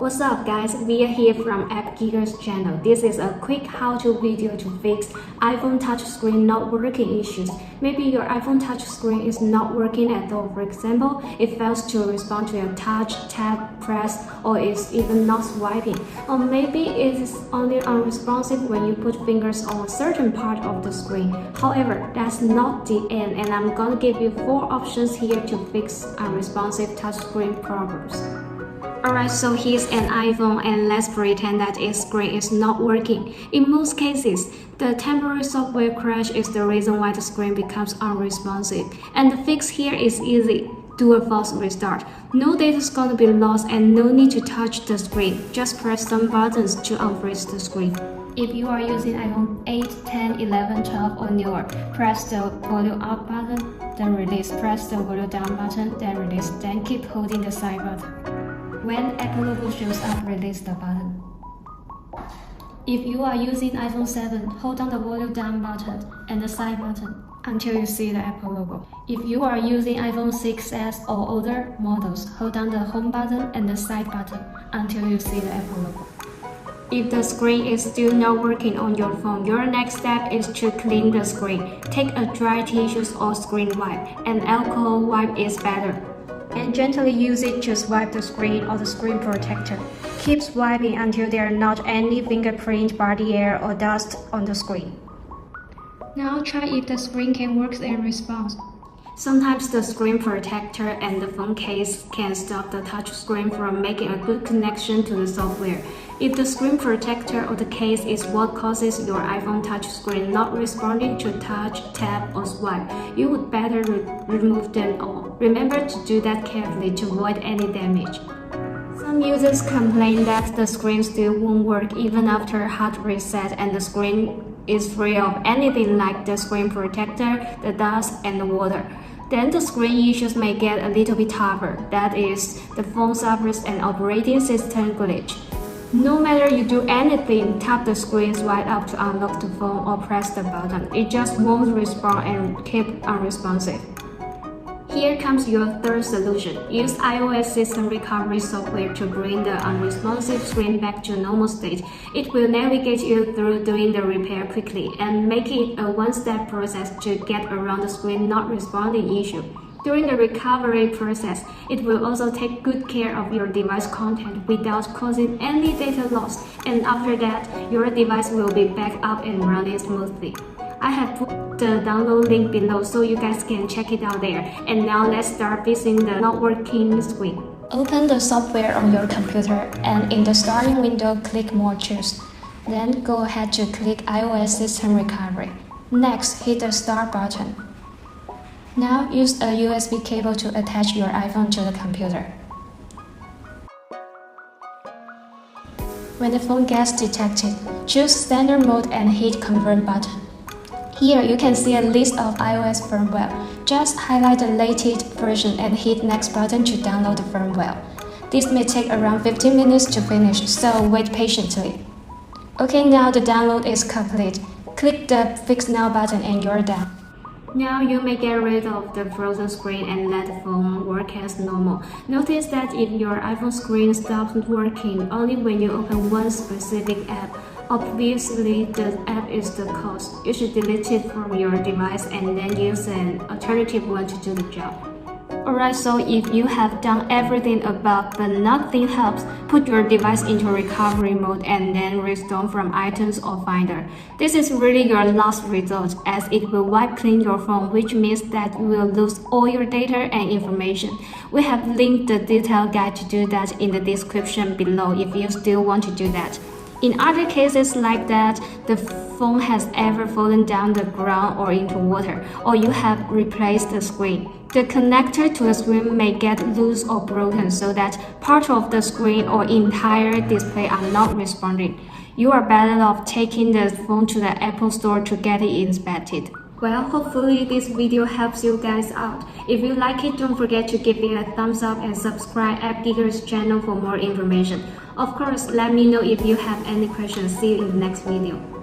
What's up guys, we are here from App Geekers channel. This is a quick how-to video to fix iPhone touchscreen not working issues. Maybe your iPhone touchscreen is not working at all. For example, it fails to respond to your touch, tap, press, or is even not swiping. Or maybe it is only unresponsive when you put fingers on a certain part of the screen. However, that's not the end, and I'm gonna give you 4 options here to fix unresponsive touchscreen problems. Alright, so here's an iPhone and let's pretend that its screen is not working. In most cases, the temporary software crash is the reason why the screen becomes unresponsive. And the fix here is easy. Do a false restart. No data is gonna be lost and no need to touch the screen. Just press some buttons to unfreeze the screen. If you are using iPhone 8, 10, 11, 12 or newer, press the volume up button, then release. Press the volume down button, then release. Then keep holding the side button. When Apple logo shows up, release the button. If you are using iPhone 7, hold down the volume down button and the side button until you see the Apple logo. If you are using iPhone 6s or older models, hold down the home button and the side button until you see the Apple logo. If the screen is still not working on your phone, your next step is to clean the screen. Take a dry tissue or screen wipe. An alcohol wipe is better. And gently use it to swipe the screen or the screen protector. Keep swiping until there are not any fingerprint, body air, or dust on the screen. Now try if the screen can work in response. Sometimes the screen protector and the phone case can stop the touch screen from making a good connection to the software. If the screen protector or the case is what causes your iPhone touch screen not responding to touch, tap, or swipe, you would better remove them all. Remember to do that carefully to avoid any damage. Some users complain that the screen still won't work even after a hard reset and the screen is free of anything like the screen protector, the dust, and the water. Then the screen issues may get a little bit tougher. That is, the phone suffers an operating system glitch. No matter you do anything, tap the screen right up to unlock the phone or press the button, it just won't respond and keep unresponsive. Here comes your third solution. Use iOS system recovery software to bring the unresponsive screen back to normal state. It will navigate you through doing the repair quickly and make it a one-step process to get around the screen not responding issue. During the recovery process, it will also take good care of your device content without causing any data loss, and after that, your device will be back up and running smoothly. I have put the download link below so you guys can check it out there. And now let's start fixing the not working screen. Open the software on your computer and in the starting window, click More Tools. Then go ahead to click iOS System Recovery. Next, hit the Start button. Now use a USB cable to attach your iPhone to the computer. When the phone gets detected, choose Standard Mode and hit Confirm button. Here you can see a list of iOS firmware. Just highlight the latest version and hit Next button to download the firmware. This may take around 15 minutes to finish, so wait patiently. Okay, now the download is complete. Click the Fix Now button and you're done. Now you may get rid of the frozen screen and let the phone work as normal. Notice that if your iPhone screen stops working only when you open one specific app, obviously the app is the cause. You should delete it from your device and then use an alternative one to do the job. Alright, so if you have done everything above but nothing helps, put your device into recovery mode and then restore from items or Finder. This is really your last resort as it will wipe clean your phone, which means that you will lose all your data and information. We have linked the detailed guide to do that in the description below if you still want to do that. In other cases like that, the phone has ever fallen down the ground or into water, or you have replaced the screen. The connector to the screen may get loose or broken so that part of the screen or entire display are not responding. You are better off taking the phone to the Apple Store to get it inspected. Well, hopefully this video helps you guys out. If you like it, don't forget to give it a thumbs up and subscribe App Geekers channel for more information. Of course, let me know if you have any questions. See you in the next video.